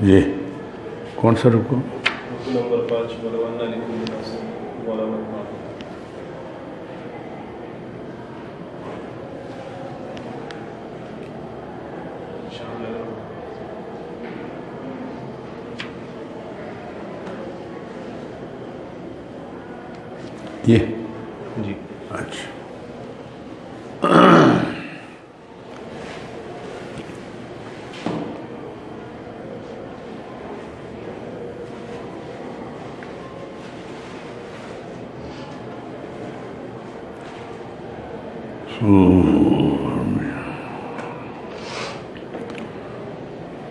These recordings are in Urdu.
جی کون سا رکو؟ نمبر 5 ولو ان لكل نفس ظلمت ما یہ جی اچھا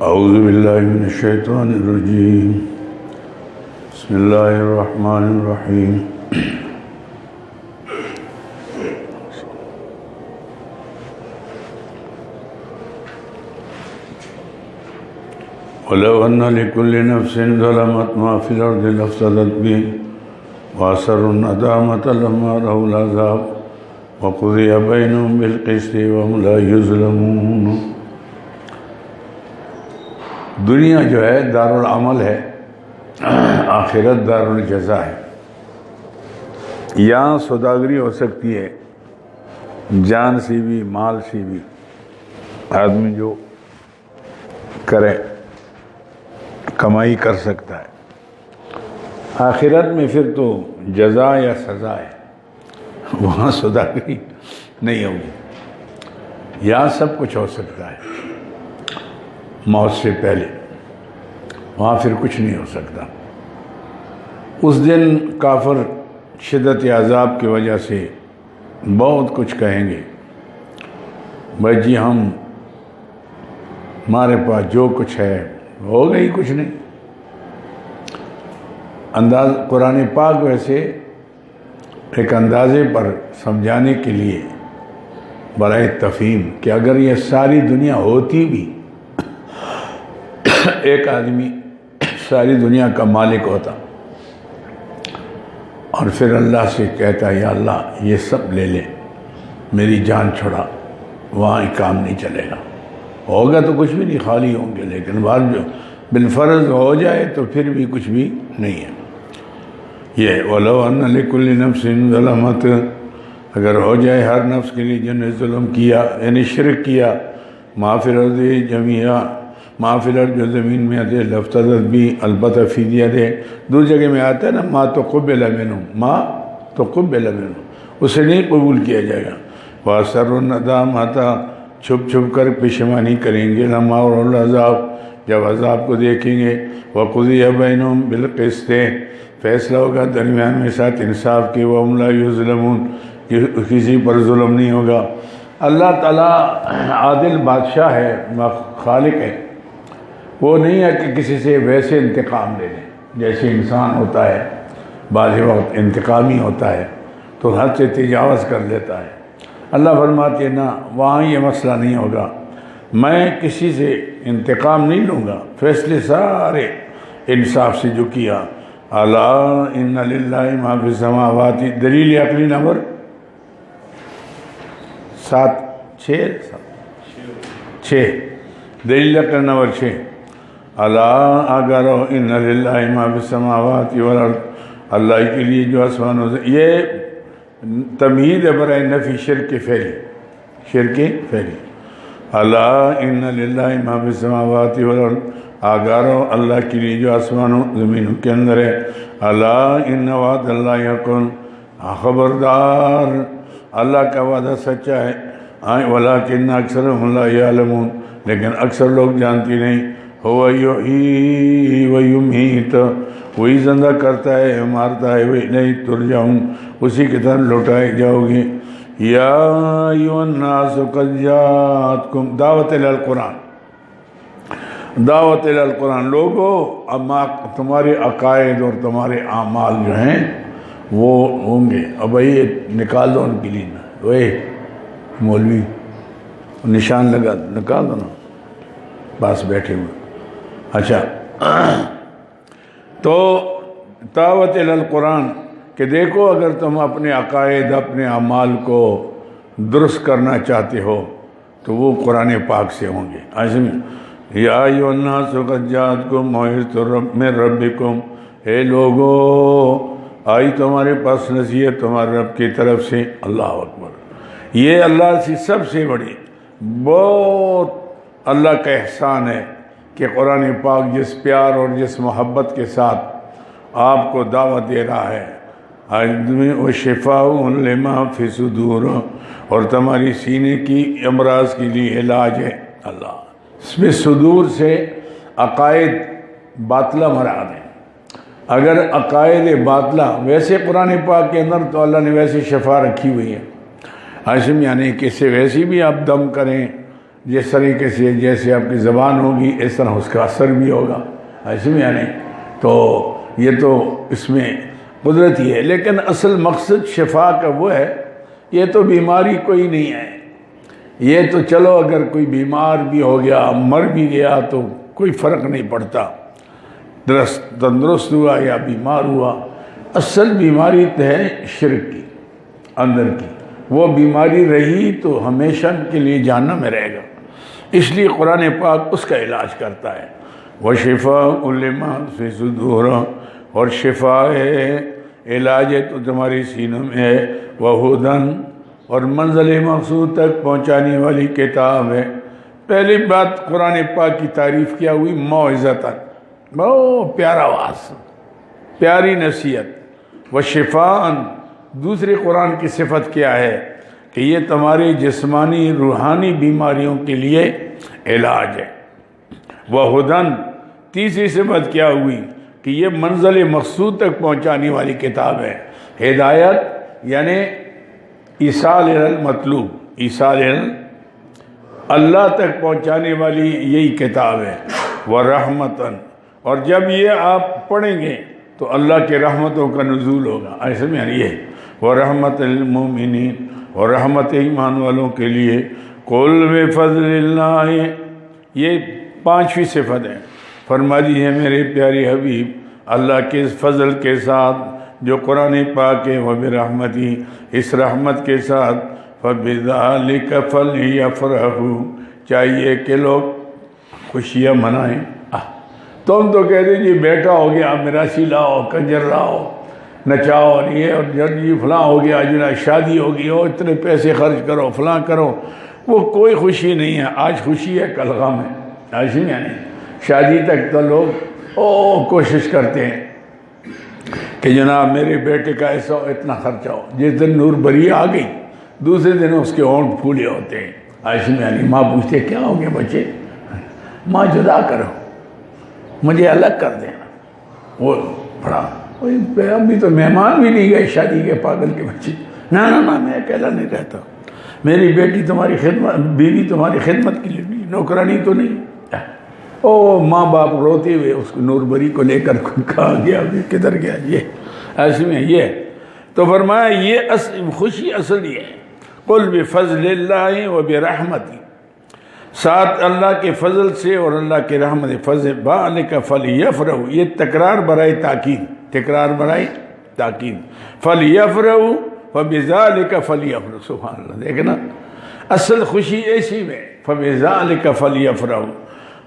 اعوذ باللہ من الشیطان الرجیم بسم اللہ الرحمن الرحیم وَلَوْ أَنَّ لِكُلِّ نَفْسٍ ظَلَمَتْ مَا فِي الْأَرْضِ لَافْتَدَتْ بِهِ وَأَسَرُّوا النَّدَامَةَ لَمَّا رَأَوُا الْعَذَابَ وَقُضِيَ بَيْنَهُمْ بِالْقِسْطِ وَهُمْ لَا يُظْلَمُونَ۔ دنیا جو ہے دار العمل ہے، آخرت دار الجزا ہے۔ یہاں سوداگری ہو سکتی ہے، جان سے بھی مال سے بھی آدمی جو کرے کمائی کر سکتا ہے۔ آخرت میں پھر تو جزا یا سزا ہے، وہاں سوداگری نہیں ہوگی۔ یہاں سب کچھ ہو سکتا ہے موت سے پہلے، وہاں پھر کچھ نہیں ہو سکتا۔ اس دن کافر شدت عذاب کی وجہ سے بہت کچھ کہیں گے، بھائی جی ہمارے پاس جو کچھ ہے ہوگا ہی کچھ نہیں۔ قرآن پاک ویسے ایک اندازے پر سمجھانے کے لیے برائے تفہیم کہ اگر یہ ساری دنیا ہوتی بھی، ایک آدمی ساری دنیا کا مالک ہوتا اور پھر اللہ سے کہتا یا اللہ یہ سب لے لے، میری جان چھڑا، وہاں ہی کام نہیں چلے گا۔ ہوگا تو کچھ بھی نہیں، خالی ہوں گے، لیکن بعد جو بالفرض ہو جائے تو پھر بھی کچھ بھی نہیں ہے۔ یہ وَلَوْ أَنَّ لِكُلِّ نَفْسٍ ظَلَمَتْ، اگر ہو جائے ہر نفس کے لیے جن نے ظلم کیا یعنی شرک کیا، مَا فِي الْأَرْضِ جَمِيعًا، مَا فِي الْأَرْضِ جو زمین میں آتے لَافْتَدَتْ بِهِ، البتہ فدیہ دے۔ دوسری جگہ میں آتا ہے نا مَا تُقُبِّلَ مِنْهُمْ، مَا تُقُبِّلَ مِنْهُمْ، اسے نہیں قبول کیا جائے گا۔ وَأَسَرُّوا النَّدَامَةَ، چھپ چھپ کر پشیمانی کریں گے، لَمَّا رَأَوُا الْعَذَابَ، جب عذاب کو دیکھیں گے۔ وَقُضِیَ بَیْنَهُمْ بِالْقِسْطِ، فیصلہ ہوگا درمیان میں ساتھ انصاف کے۔ وَهُمْ لَا يُظْلَمُونَ، کسی پر ظلم نہیں ہوگا۔ اللہ تعالیٰ عادل بادشاہ ہے، خالق ہے، وہ نہیں ہے کہ کسی سے ویسے انتقام لے لیں جیسے انسان ہوتا ہے، بعض وقت انتقامی ہوتا ہے تو حد سے تجاوز کر لیتا ہے۔ اللہ فرماتے ہیں نہ، وہاں یہ مسئلہ نہیں ہوگا، میں کسی سے انتقام نہیں لوں گا، فیصلے سارے انصاف سے جو کیا۔ الا ان للہ ما فی السماوات، دلیل عقلی نمبر 6 دلیل عقلی نمبر 6، الا اگر ان للہ ما فی السماوات والارض، اللہ کے لیے جو آسمانوں سے، یہ تمہید ہے برائے نفی شرک فعلی، شرک فعلی۔ الا ان للہ ما فی السماوات والارض، آگارو اللہ کے لیے جو آسمانوں زمینوں کے اندر ہے۔ الا ان وعد اللہ یقین، خبردار اللہ کا وعدہ سچا ہے، ولکن اکثرهم لا یعلمون، لیکن اکثر لوگ جانتی نہیں۔ هو یحیی و یمیت، وہی زندہ کرتا ہے، مارتا ہے، وہی نہیں ترجعون، اسی کی طرف لوٹائے جاؤ گے۔ یا ایھا الناس قد جاءتکم، دعوت الی القرآن، دعوت الی القرآن، لوگو اما تمہارے عقائد اور تمہارے اعمال جو ہیں وہ ہوں گے۔ اب بھائی نکال دو ان کے لیے نا، اوے مولوی نشان لگا، نکال دو نا، پاس بیٹھے ہوئے۔ اچھا، تو دعوت الی القرآن کہ دیکھو اگر تم اپنے عقائد، اپنے اعمال کو درست کرنا چاہتے ہو تو وہ قرآن پاک سے ہوں گے۔ ایسے میں یا ایھا الناس قد جاءتکم موعظۃ من ربکم، اے لوگو آئی تمہارے پاس نصیحت تمہارے رب کی طرف سے۔ اللہ اکبر، یہ اللہ سے سب سے بڑی بہت اللہ کا احسان ہے کہ قرآن پاک جس پیار اور جس محبت کے ساتھ آپ کو دعوت دے رہا ہے، وشفاء لما فی الصدور، اور تمہاری سینے کی امراض کے لیے علاج ہے۔ اللہ، اس میں صدور سے عقائد باطلہ مراد ہے۔ اگر عقائد باطلہ، ویسے قرآن پاک کے اندر تو اللہ نے ویسے شفا رکھی ہوئی ہے، ہاشم یعنی کہ سے ویسے بھی آپ دم کریں جس طریقے سے جیسے آپ کی زبان ہوگی اس طرح اس کا اثر بھی ہوگا، ہاشم یعنی تو یہ تو اس میں قدرت ہی ہے، لیکن اصل مقصد شفا کا وہ ہے، یہ تو بیماری کوئی نہیں ہے، یہ تو چلو اگر کوئی بیمار بھی ہو گیا، مر بھی گیا تو کوئی فرق نہیں پڑتا، تندرست ہوا یا بیمار ہوا، اصل بیماری تو ہے شرک کی، اندر کی، وہ بیماری رہی تو ہمیشہ کے لیے جہنم میں رہے گا، اس لیے قرآن پاک اس کا علاج کرتا ہے۔ وَشِفَاءٌ لِمَا فِي الصُّدُورِ، اور شفا ہے، علاج ہے تو تمہاری سینوں میں ہے، وَهُدًى، اور منزل مقصود تک پہنچانے والی کتاب ہے۔ پہلی بات قرآن پاک کی تعریف کیا ہوئی موعظۃً، بہت پیارا واضح، پیاری نصیحت۔ وشفاءً، دوسری قرآن کی صفت کیا ہے کہ یہ تمہاری جسمانی روحانی بیماریوں کے لیے علاج ہے۔ وہدن، تیسری صفت کیا ہوئی کہ یہ منزل مقصود تک پہنچانے والی کتاب ہے۔ ہدایت یعنی ایصال المطلوب، ایصال اللہ تک پہنچانے والی یہی کتاب ہے۔ ورحمتاً، اور جب یہ آپ پڑھیں گے تو اللہ کے رحمتوں کا نزول ہوگا، ایسے میں یعنی یہ ورحمت للمؤمنین، اور رحمت ایمان والوں کے لیے۔ قل بفضل اللہ، یہ پانچویں صفت ہے، فرما دیجیے میرے پیارے حبیب اللہ کے فضل کے ساتھ جو قرآن پاک ہے، وبرحمتی، اس رحمت کے ساتھ، فبذالک فلیفرحوا، چاہیے کہ لوگ خوشیاں منائیں۔ تم تو کہتے جی بیٹا ہو گیا میراثی لاؤ، کنجر لاؤ، نچاؤ، اور یہ اور جی فلاں ہو گیا، جنا شادی ہوگی، اور اتنے پیسے خرچ کرو، فلاں کرو، وہ کوئی خوشی نہیں ہے۔ آج خوشی ہے کل غم ہے، ایسی یعنی شادی تک تو لوگ کوشش کرتے ہیں کہ جناب میرے بیٹے کا ایسا اتنا خرچہ ہو، جس دن نور بری آ گئی دوسرے دن اس کے ہونٹ پھولے ہوتے ہیں، ایسی یعنی ماں پوچھتے کیا ہو گیا بچے، ماں جدا کرو، مجھے الگ کر دینا، وہ بڑا ابھی تو مہمان بھی نہیں گئے شادی کے، پاگل کے بچے، نہ میں اکیلا نہیں رہتا، میری بیٹی تمہاری خدمت، بیوی تمہاری خدمت کے لیے نہیں، نوکرانی تو نہیں۔ او ماں باپ روتے ہوئے اس کو نور بری کو لے کر کہا گیا کدھر گیا، یہ ایسے میں یہ تو فرمایا یہ خوشی اصل یہ ہے، قل بفضل اللہ و برحمتی، ساتھ اللہ کے فضل سے اور اللہ کے رحمت فضل، بالک فلیفرحوا، یہ تکرار برائے تاکید، تکرار برائے تاکید، فلیفرحوا فبذالک فلیفرحوا، سبحان اللہ، دیکھنا اصل خوشی ایسی میں، فبذالک فلیفرحوا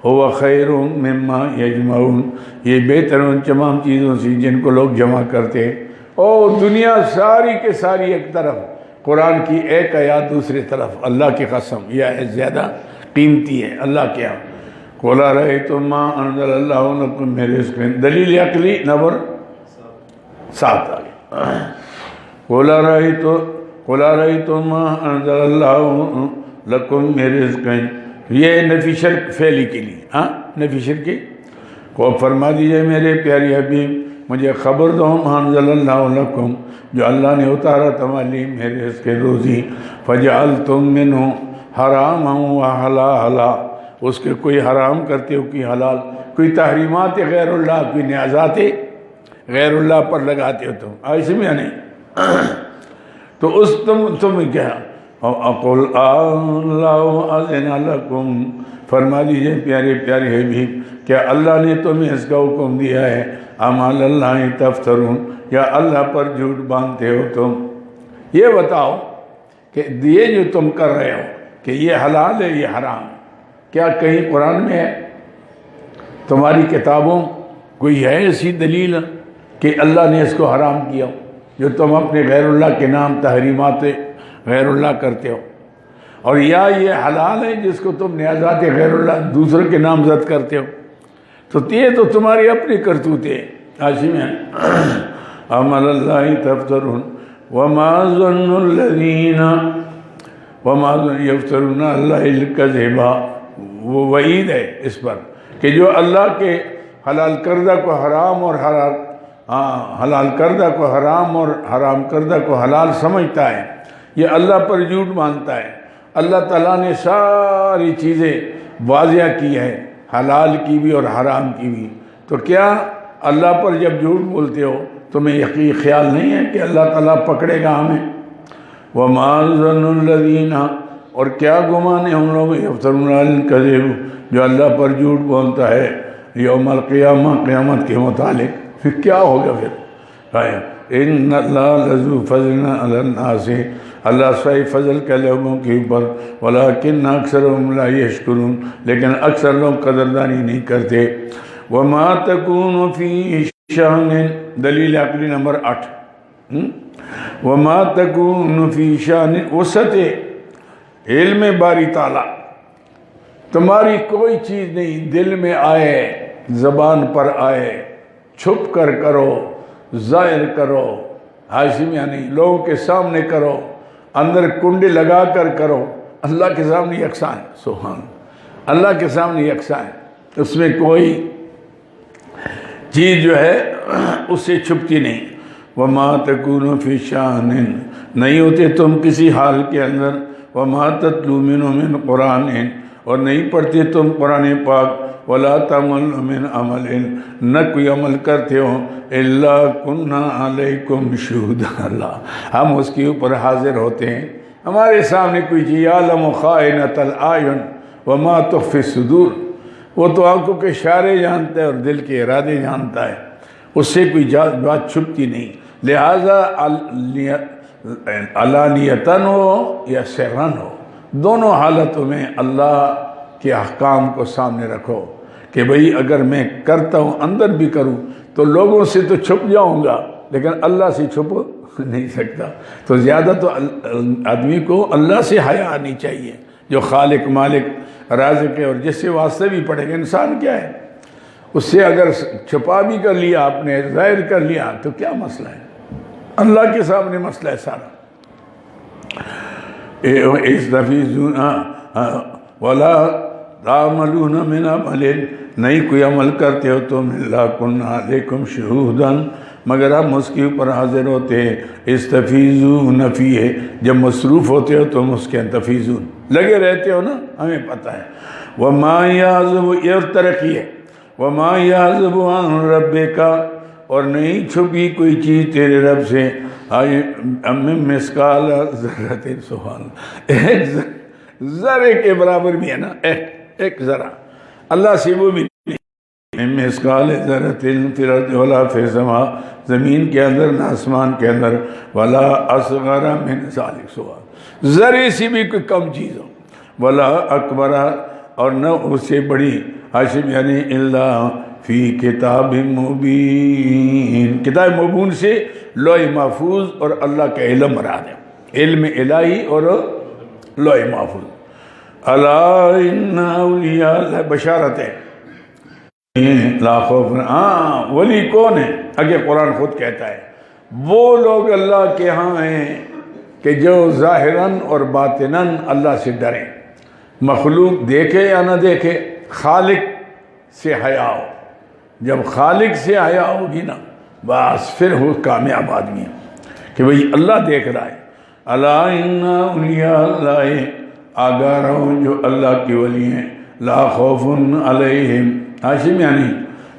هو خیر مما یجمعون، یہ بہتر ان تمام چیزوں سے جن کو لوگ جمع کرتے ہیں۔ اور دنیا ساری کے ساری ایک طرف، قرآن کی ایک آیات دوسری طرف، اللہ کی قسم یہ آیت زیادہ قیمتی ہے اللہ کے ہاں۔ قُلْ أَرَأَيْتُم مَّا أَنزَلَ اللَّهُ لَكُم مِّن رِّزْقٍ، دلیل عقلی نمبر 7 آگے۔ قُلْ أَرَأَيْتُم مَّا أَنزَلَ اللَّهُ لَكُم مِّن رِّزْقٍ، یہ نفی شرک فعلی کے لیے، ہاں نفی شرک کو فرما دیجئے میرے پیارے حبیب مجھے خبر دو، انزل اللہ لکم، جو اللہ نے اتارا تمہارے لیے میرے رزق روزی، فجعلتم منہ حراما وحلالا، اس کے کوئی حرام کرتے ہو کوئی حلال، کوئی تحریمات غیر اللہ، کوئی نیازات غیر اللہ پر لگاتے ہو تم، ایسے میں نہیں تو اس تم کیا اقول اللہ اذن لکم، فرما دیجئے پیارے پیارے حبیب کیا اللہ نے تمہیں اس کا حکم دیا ہے، ام علی اللہ تفترون، یا اللہ پر جھوٹ باندھتے ہو تم؟ یہ بتاؤ کہ یہ جو تم کر رہے ہو کہ یہ حلال ہے یہ حرام، کیا کہیں قرآن میں ہے؟ تمہاری کتابوں کوئی ہے ایسی دلیل کہ اللہ نے اس کو حرام کیا ہو جو تم اپنے غیر اللہ کے نام تحریمات غیر اللہ کرتے ہو؟ اور یا یہ حلال ہے جس کو تم نیازات غیر اللہ دوسرے کے نام زد کرتے ہو؟ تو یہ تو تمہاری اپنی کرتوتے عاشم ہیں۔ ام علی اللہ تفترون وما ظن الذین وما یفترون اللہ الکذب، وہ وعید ہے اس پر کہ جو اللہ کے حلال کردہ کو حرام اور حلال کردہ کو حرام اور حرام کردہ کو حلال سمجھتا ہے، یہ اللہ پر جھوٹ مانتا ہے۔ اللہ تعالیٰ نے ساری چیزیں واضح کی ہے، حلال کی بھی اور حرام کی بھی، تو کیا اللہ پر جب جھوٹ بولتے ہو تمہیں یقین خیال نہیں ہے کہ اللہ تعالیٰ پکڑے گا ہمیں؟ وَمَا ظَنُّ الَّذِينَ، اور کیا گمان ہے ان لوگ یفترون علی الکذب جو اللہ پر جھوٹ بولتا ہے یوم القیامہ، قیامت کے متعلق پھر کیا ہوگا؟ پھر ان اللہ لذو فضل علی الناس، اللہ صحیح فضل کا لوگوں کے اوپر، ولیکن اکثرهم لا یشکرون، لیکن اکثر لوگ قدردانی نہیں کرتے۔ وما تکون فی شأن، دلیل عقلی نمبر 8، وما تکون فی شأن، وسط علم باری تعالیٰ، تمہاری کوئی چیز نہیں دل میں آئے، زبان پر آئے، چھپ کر کرو، ظاہر کرو، ہاشم یعنی لوگوں کے سامنے کرو، اندر کنڈے لگا کر کرو، اللہ کے سامنے یکساں ہے، سبحان اللہ کے سامنے یکساں ہے، اس میں کوئی چیز جو ہے اس سے چھپتی نہیں۔ وما تکون فی شأن، نہیں ہوتے تم کسی حال کے اندر، وما تتلو منہ من قرآن، اور نہیں پڑھتے تم قرآن پاک، ولا تعمل من عمل، نہ کوئی عمل کرتے ہو، الا کنا علیکم شہودا، اللہ ہم اس کے اوپر حاضر ہوتے ہیں، ہمارے سامنے کوئی چیز، یعلم خائنۃ الاعین وما تخفی الصدور، وہ تو آنکھوں کے اشارے جانتا ہے اور دل کے ارادے جانتا ہے، اس سے کوئی بات چھپتی نہیں، لہذا علانیتاً ہو یا سرًا ہو، دونوں حالتوں میں اللہ کے احکام کو سامنے رکھو کہ بھئی اگر میں کرتا ہوں اندر بھی کروں تو لوگوں سے تو چھپ جاؤں گا لیکن اللہ سے چھپ نہیں سکتا، تو زیادہ تو آدمی کو اللہ سے حیا آنی چاہیے جو خالق مالک رازق ہے، اور جس سے واسطے بھی پڑے گا۔ انسان کیا ہے، اس سے اگر چھپا بھی کر لیا آپ نے، ظاہر کر لیا تو کیا مسئلہ ہے؟ اللہ کے سامنے مسئلہ ہے سارا۔ استفیضون ولا تعملون من عمل، نہیں کوئی عمل کرتے ہو تم، الا کنا علیکم شہودا، مگر ہم اس کے اوپر حاضر ہوتے ہیں، استفیضون فیہ، جب مصروف ہوتے ہو تم اس کے تفیضون لگے رہتے ہو نا، ہمیں پتہ ہے۔ وما یعزب، یہ ترقی ہے، وما یعزب عن ربک، اور نہیں چھپی کوئی چیز تیرے رب سے، مثقال ذرۃ، سبحان اللہ، ایک ذرے کے برابر بھی ہے نا، ایک ذرہ اللہ سے وہ بھی نہیں، مثقال ذرۃ فی الارض ولا فی السماء، زمین کے اندر نہ آسمان کے اندر، ولا اصغر من ذلک، سبحان، ذرے سے بھی کوئی کم چیز ہو، ولا اکبر، اور نہ اس سے بڑی، حاشم یعنی اللہ فی کتاب مبین، کتاب مبین سے لوح محفوظ اور اللہ کا علم مراد ہے، علم الہی اور لوح محفوظ۔ الا ان اولیاء اللہ، بشارت ہے، لا خوف، ہاں ولی کون ہے؟ آگے قرآن خود کہتا ہے وہ لوگ اللہ کے ہاں ہیں کہ جو ظاہراً اور باطناً اللہ سے ڈریں، مخلوق دیکھے یا نہ دیکھے، خالق سے حیا ہو، جب خالق سے حیا ہوگی نا بس پھر وہ کامیاب آدمی ہے کہ بھئی اللہ دیکھ رہا ہے۔ الا ان اولیاء اللہ، آگاہ رہو جو اللہ کی ولی ہیں، لا خوف علیہم، حاشم یعنی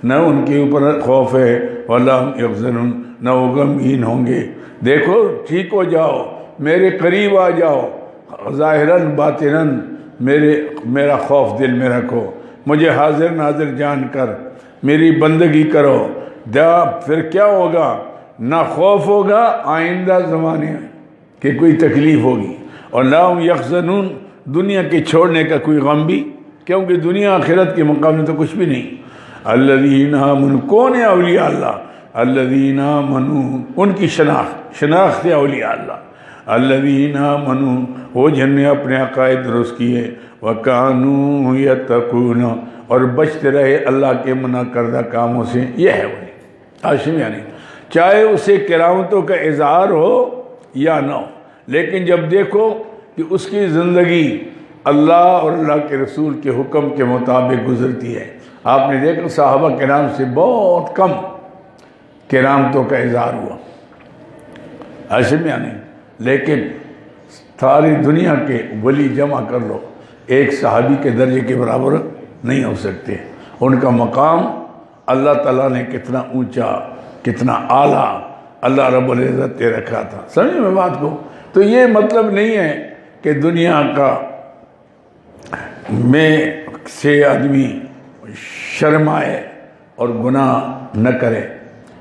نہ ان کے اوپر خوف ہے، ولا هم یحزنون، نہ وہ غمگین ہوں گے۔ دیکھو ٹھیک ہو جاؤ، میرے قریب آ جاؤ، ظاہراً باطناً میرا خوف دل میں رکھو، مجھے حاضر ناظر جان کر میری بندگی کرو، پھر کیا ہوگا؟ نہ خوف ہوگا آئندہ زمانے میں کہ کوئی تکلیف ہوگی، اور لا هم یحزنون، دنیا کے چھوڑنے کا کوئی غم بھی، کیونکہ دنیا آخرت کے مقابلے تو کچھ بھی نہیں۔ الذین آمنوا، کون ہے اولیاء اللہ؟ الذین آمنوا، ان کی شناخت ہے اولیاء اللہ، الذین آمنوا، وہ جن نے اپنے عقائد درست کیے، وکانوا یتقون، اور بچتے رہے اللہ کے منع کردہ کاموں سے، یہ ہے ولی، حاشم یعنی چاہے اسے کرامتوں کا اظہار ہو یا نہ ہو، لیکن جب دیکھو کہ اس کی زندگی اللہ اور اللہ کے رسول کے حکم کے مطابق گزرتی ہے۔ آپ نے دیکھا صحابہ کرام سے بہت کم کرامتوں کا اظہار ہوا، حاشم یعنی، لیکن ساری دنیا کے ولی جمع کر لو، ایک صحابی کے درجے کے برابر نہیں ہو سکتے۔ ان کا مقام اللہ تعالیٰ نے کتنا اونچا، کتنا اعلیٰ اللہ رب العزت نے رکھا تھا، سمجھے میں بات کو؟ تو یہ مطلب نہیں ہے کہ دنیا کا میں سے آدمی شرمائے اور گناہ نہ کرے،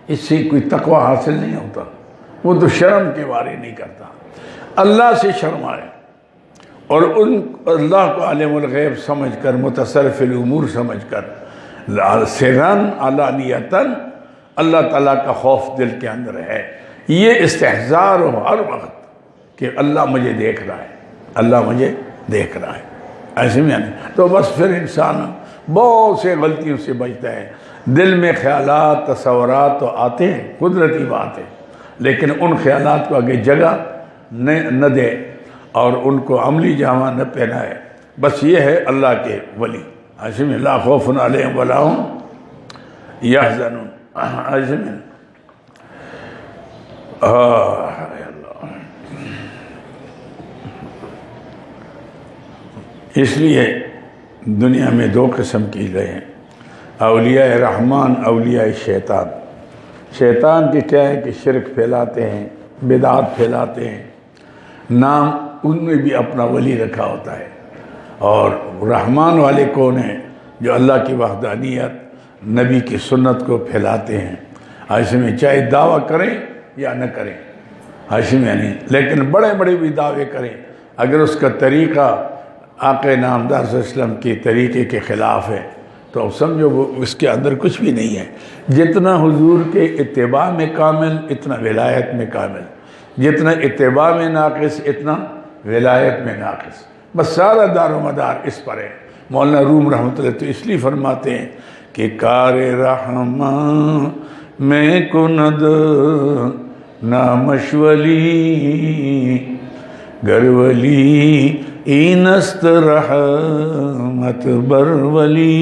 اس سے کوئی تقوی حاصل نہیں ہوتا، وہ تو شرم کے بارے نہیں کرتا، اللہ سے شرمائے اور اللہ کو عالم الغیب سمجھ کر، متصرف الامور سمجھ کر، سرن علانیتاً اللہ تعالیٰ کا خوف دل کے اندر ہے، یہ استحضار ہو ہر وقت کہ اللہ مجھے دیکھ رہا ہے، اللہ مجھے دیکھ رہا ہے، ایسے میں نہیں تو بس پھر انسان بہت سے غلطیوں سے بچتا ہے۔ دل میں خیالات تصورات تو آتے ہیں، قدرتی بات ہے، لیکن ان خیالات کو آگے جگہ نہ دے اور ان کو عملی جامہ نہ پہنائے، بس یہ ہے اللہ کے ولی، ایسے میں لا خوف علیہم ولا هم یحزنون، ایسے میں اس لیے دنیا میں دو قسم کی گئے ہیں، اولیاء رحمان، اولیاء شیطان۔ شیطان کی کیا ہے کہ شرک پھیلاتے ہیں، بدعات پھیلاتے ہیں، نام ان میں بھی اپنا ولی رکھا ہوتا ہے، اور رحمان والے کون ہیں؟ جو اللہ کی وحدانیت، نبی کی سنت کو پھیلاتے ہیں، ایسے میں چاہے دعویٰ کریں یا نہ کریں، ایسے میں نہیں، لیکن بڑے بڑے بھی دعوے کریں، اگر اس کا طریقہ آقا نامدار صلی اللہ علیہ وسلم کے طریقے کے خلاف ہے تو اب سمجھو وہ اس کے اندر کچھ بھی نہیں ہے۔ جتنا حضور کے اتباع میں کامل اتنا ولایت میں کامل، جتنا اتباع میں ناقص اتنا ولایت میں ناقص، بس سارا دار و مدار اس پر ہے۔ مولانا روم رحمۃ اللہ تو اس لیے فرماتے ہیں کہ کار رحماں میں کند نامشولی گرولی اینست رحمت برولی،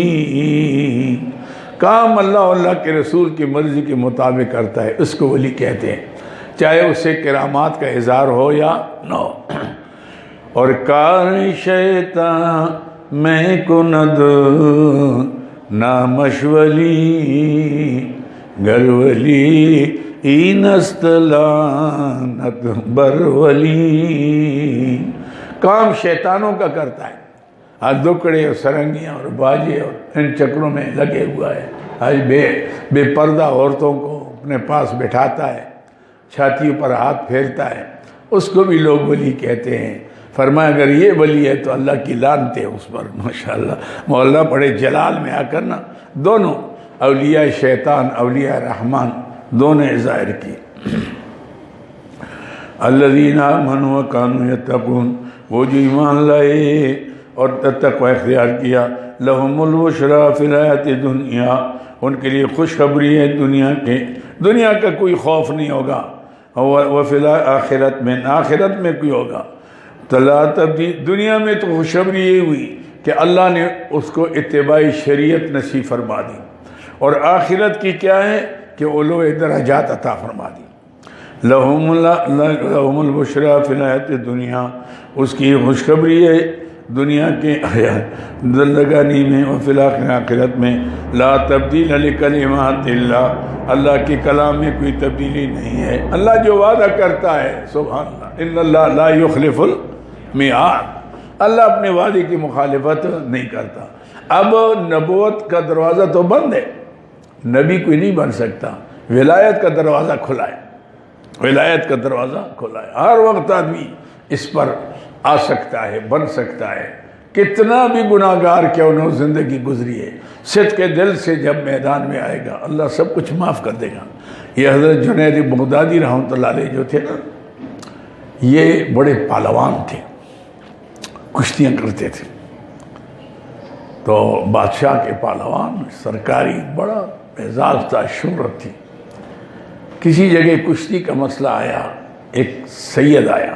کام اللہ اور اللہ کے رسول کی مرضی کے مطابق کرتا ہے اس کو ولی کہتے ہیں، چاہے اس سے کرامات کا اظہار ہو یا نہ ہو۔ اور کار شیطان میں کند نامش ولی گر ولی اینست لعنت بر ولی۔ کام شیطانوں کا کرتا ہے، آج دکڑے اور سرنگیاں اور باجے اور ان چکروں میں لگے ہوا ہے، آج بے پردہ عورتوں کو اپنے پاس بٹھاتا ہے، چھاتیوں پر ہاتھ پھیرتا ہے، اس کو بھی لوگ ولی کہتے ہیں۔ فرمایا اگر یہ ولی ہے تو اللہ کی لعنت ہے اس پر۔ ماشاءاللہ مولانا بڑے جلال میں آ کر نا دونوں اولیاء شیطان اولیاء رحمان دونوں ظاہر کی۔ الذین آمنوا وکانوا یتقون، وہ جو ایمان لائے اور تقوی اختیار کیا، لہم البشری فی الحیاۃ الدنیا، ان کے لیے خوشخبری ہے دنیا کا کوئی خوف نہیں ہوگا، وفی الآخرۃ میں آخرت میں کوئی ہوگا لا تبدیل۔ دنیا میں تو خوشخبری یہ ہوئی کہ اللہ نے اس کو اتباع شریعت نصیب فرما دی، اور آخرت کی کیا ہے کہ علو درجات عطا فرما دی۔ لہم البشری فی الحیاۃ الدنیا، اس کی خوشخبری ہے دنیا کے زندگانی میں، وفی الآخرۃ میں لا تبدیل لکلمات اللہ، اللہ کے کلام میں کوئی تبدیلی نہیں ہے۔ اللہ جو وعدہ کرتا ہے سبحان اللہ، ان اللہ لا یخلف المیعاد، اللہ اپنے وعدے کی مخالفت نہیں کرتا۔ اب نبوت کا دروازہ تو بند ہے، نبی کوئی نہیں بن سکتا، ولایت کا دروازہ کھلا ہے، ولایت کا دروازہ کھلا ہے، ہر وقت آدمی اس پر آ سکتا ہے، بن سکتا ہے، کتنا بھی گناہگار کیوں نہ زندگی گزری ہے، صدق کے دل سے جب میدان میں آئے گا اللہ سب کچھ معاف کر دے گا۔ یہ حضرت جنید بغدادی رحمۃ اللہ علیہ جو تھے نا، یہ بڑے پہلوان تھے، کشتیاں کرتے تھے، تو بادشاہ کے پہلوان سرکاری بڑا اعزاز تھا، شہرت تھی۔ کسی جگہ کشتی کا مسئلہ آیا، ایک سید آیا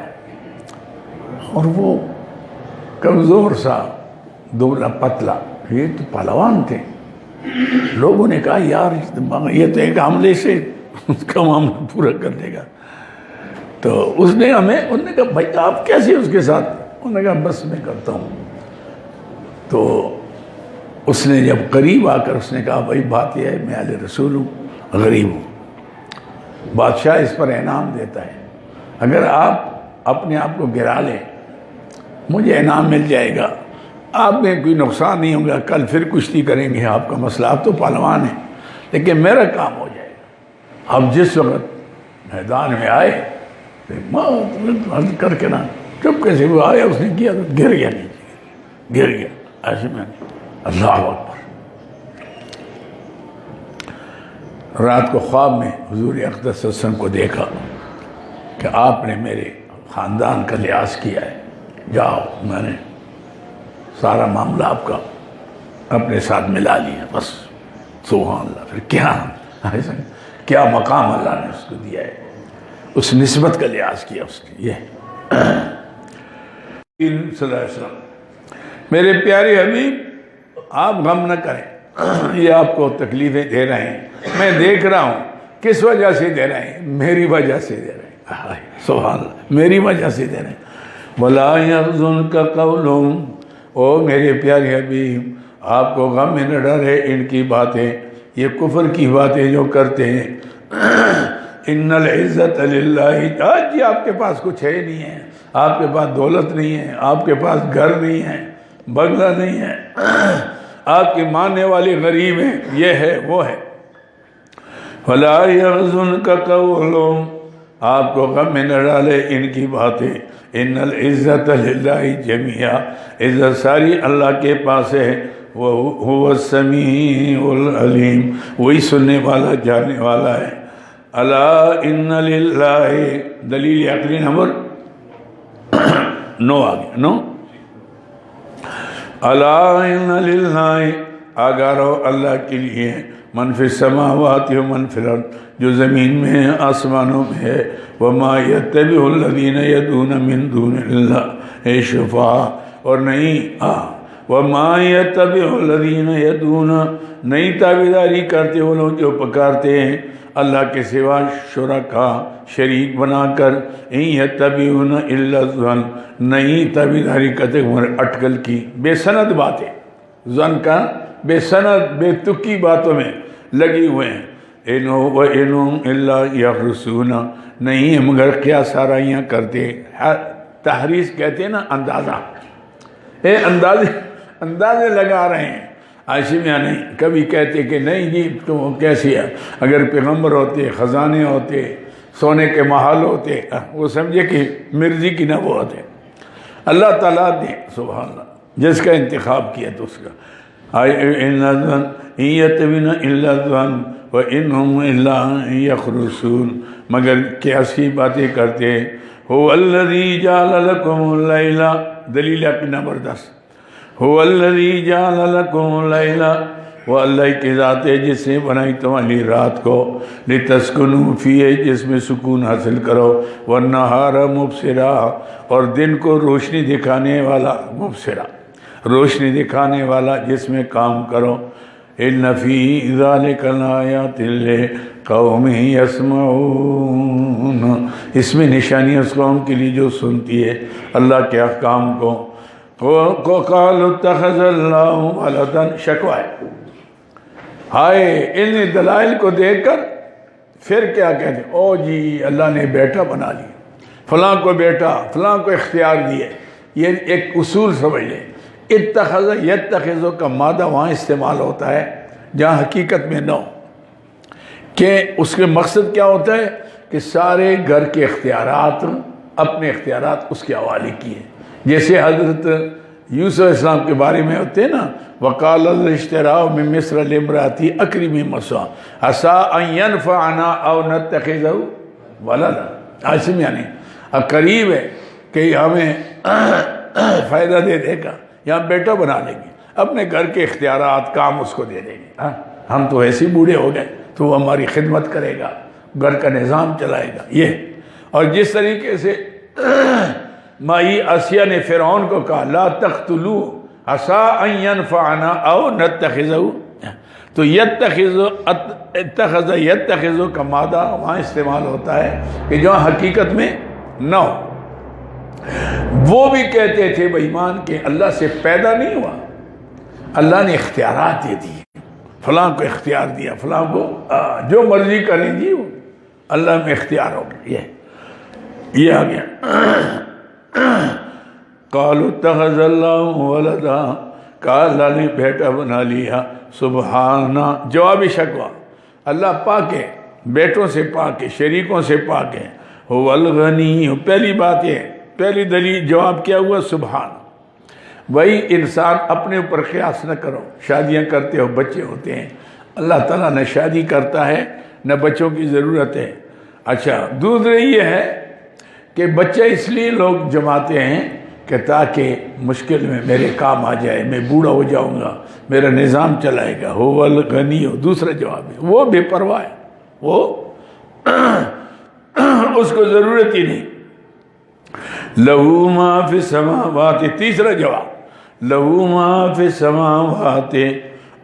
اور وہ کمزور سا دبلا پتلا، یہ تو پہلوان تھے۔ لوگوں نے کہا یار یہ تو ایک حملے سے اس کا معاملہ پورا کر دے گا، تو اس نے انہوں نے کہا بھائی آپ کیسے اس کے ساتھ؟ انہوں نے کہا بس میں کرتا ہوں۔ تو اس نے جب قریب آ کر اس نے کہا بھائی بات یہ ہے میں اہل رسول ہوں، غریب ہوں، بادشاہ اس پر انعام دیتا ہے، اگر آپ اپنے آپ کو گرا لیں مجھے انعام مل جائے گا، آپ میں کوئی نقصان نہیں ہوگا، کل پھر کشتی کریں گے، آپ کا مسئلہ، آپ تو پہلوان ہیں، لیکن میرا کام ہو جائے گا۔ اب جس وقت میدان میں آئے کر کے نا چپکے سے وہ آیا، اس نے کیا تو گر گیا نیچے، گر گیا ایسے میں، اللہ اکبر۔ رات کو خواب میں حضور اقدس صلی اللہ علیہ وسلم کو دیکھا کہ آپ نے میرے خاندان کا لحاظ کیا ہے، جاؤ میں نے سارا معاملہ آپ کا اپنے ساتھ ملا لیا، بس سبحان اللہ۔ پھر کیا مقام اللہ نے اس کو دیا ہے، اس نسبت کا لحاظ کیا اس کی۔ یہ صلی اللہ علیہ وسلم، میرے پیارے حبیب آپ غم نہ کریں، یہ آپ کو تکلیفیں دے رہے ہیں، میں دیکھ رہا ہوں کس وجہ سے دے رہے ہیں، میری وجہ سے دے رہے ہیں، سبحان اللہ، میری وجہ سے دے رہے ہیں۔ وَلَا يَحْزُنْكَ قَوْلُهُمْ، او میرے پیارے حبیب آپ کو غم میں نہ ڈرے ان کی باتیں، یہ کفر کی باتیں جو کرتے ہیں۔ ان العزت للہ، آج جی آپ کے پاس کچھ ہے نہیں ہے، آپ کے پاس دولت نہیں ہے، آپ کے پاس گھر نہیں ہے، بنگلہ نہیں ہے، آپ کے ماننے والے غریب ہیں، یہ ہے وہ ہے۔ وَلَا يَحْزُنْكَ قَوْلُهُمْ، آپ کو غم میں نہ ڈالے ان کی باتیں۔ ان العزت للہ جمیعا، عزت ساری اللہ کے پاس ہے، وہ السمیع العلیم، وہی سننے والا جاننے والا ہے۔ الا ان للہ، دلیل عقلی نمبر 9 آگے 9، الا ان للہ، آگاہ رہو اللہ کے لیے، من فی السماوات و من فی الارض، جو زمین میں ہے آسمانوں میں ہے، وما یتبع الذین یدعون من دون اللہ شفعاء، اور نہیں وَمَا يَتَّبِعُ الَّذِينَ يَدْعُونَ نہیں تابعداری کرتے وہ لوگ جو پکارتے ہیں اللہ کے سوا شرکا شریک بنا کر ان یتبعون الا الظن نہیں تابعداری کرتے مگر اٹکل کی بے سند باتیں ظن کا بے سند بے تکی باتوں میں لگی ہوئے ہیں انہم الا یخرصون نہیں مگر کیا سارائیاں کرتے تحریص کہتے ہیں نا اندازہ اندازے لگا رہے ہیں عاشمیاں نہیں کبھی کہتے کہ نہیں جی تو کیسی ہے اگر پیغمبر ہوتے خزانے ہوتے سونے کے محل ہوتے وہ سمجھے کہ مرضی کی نبوت ہے اللہ تعالیٰ نے سبحان اللہ جس کا انتخاب کیا تو اس کا الا الظن وانہم الا یخرصون مگر کیسی باتیں کرتے هو الذی جعل لکم اللیل دلیل اپنی نمبر 10 هو الذی جعل لکم اللیل وہ اللہ کی ذات ہے جس نے بنائی تمہاری رات کو لتسکنوا فیہ جس میں سکون حاصل کرو والنہار مبصرا اور دن کو روشنی دکھانے والا مبصرا روشنی دکھانے والا جس میں کام کرو ان فی ذلک لآیات لقوم یسمعون اس میں نشانی اس قوم کے لیے جو سنتی ہے اللہ کے احکام کو قالوا اتخذ اللہ ولدا شکوہ ہے ہائے ان دلائل کو دیکھ کر پھر کیا کہتے ہیں او جی اللہ نے بیٹا بنا لیا فلاں کو بیٹا فلاں کو اختیار دیے یہ ایک اصول سمجھ لیں اتخذ یتخذ کا مادہ وہاں استعمال ہوتا ہے جہاں حقیقت میں نہ ہو کہ اس کے مقصد کیا ہوتا ہے کہ سارے گھر کے اختیارات اپنے اختیارات اس کے حوالے کیے جیسے حضرت یوسف السلام کے بارے میں ہوتے ہیں نا وقال الاشتراء من مصر لامرأتی اکرمی مثواہ عسیٰ ان ینفعنا او نتخذہ ولدا عاصم یعنی قریب ہے کہ ہمیں فائدہ دے دے گا یا بیٹا بنا لیں گے اپنے گھر کے اختیارات کام اس کو دے دیں گے ہم تو ایسے بوڑھے ہو گئے تو وہ ہماری خدمت کرے گا گھر کا نظام چلائے گا یہ اور جس طریقے سے مائی آسیہ نے فرعون کو کہا لا تقتلوا عسیٰ ان ینفعنا او نتخذہ تو یتخذ کا مادہ وہاں استعمال ہوتا ہے کہ جو حقیقت میں نہ ہو وہ بھی کہتے تھے بے ایمان کہ اللہ سے پیدا نہیں ہوا اللہ نے اختیارات دے دیے فلاں کو اختیار دیا فلاں کو جو مرضی کریں جی وہ اللہ میں اختیار ہو گیا یہ آ گیا قالوا اتخذ اللہ ولدا کہا اللہ نے بیٹا بنا لیا سبحانہ جواب شکوہ اللہ پاک ہے بیٹوں سے پاک ہے شریکوں سے پاک ہے هو الغنی پہلی بات یہ پہلی دلیل جواب کیا ہوا سبحان وہی انسان اپنے اوپر قیاس نہ کرو شادیاں کرتے ہو بچے ہوتے ہیں اللہ تعالیٰ نہ شادی کرتا ہے نہ بچوں کی ضرورت ہے اچھا دوسرے یہ ہے کہ بچے اس لیے لوگ جماتے ہیں کہ تاکہ مشکل میں میرے کام آ جائے میں بوڑھا ہو جاؤں گا میرا نظام چلائے گا هو الغنی دوسرا جواب ہے وہ بے پرواہ ہے وہ اس کو ضرورت ہی نہیں لہو ما فی السماوات تیسرا جواب لہو ما فی السماوات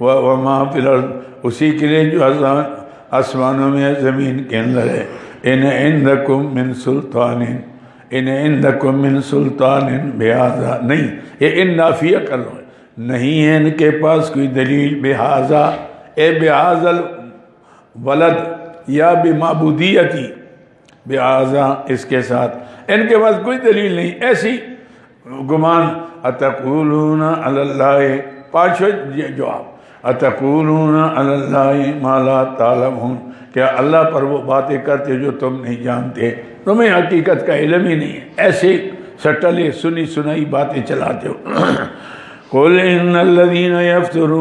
وما فی الارض اسی کے لیے جو آسمانوں میں زمین کے اندر ہے ان عندکم من سلطان ان عندکم من سلطان بہذا نہیں یہ ان نافیہ کر لو نہیں ہے ان کے پاس کوئی دلیل بہذا اے بہذا الولد یا بمعبودیتی بہذا اس کے ساتھ ان کے پاس کوئی دلیل نہیں ایسی گمان اتقولون علی اللہ پانچویں جواب اتقولون علی اللہ ما لا تعلمون کیا اللہ پر وہ باتیں کرتے جو تم نہیں جانتے تمہیں حقیقت کا علم ہی نہیں ہے ایسے سٹلے سنی سنائی باتیں چلاتے ہو قل ان الذین یفترون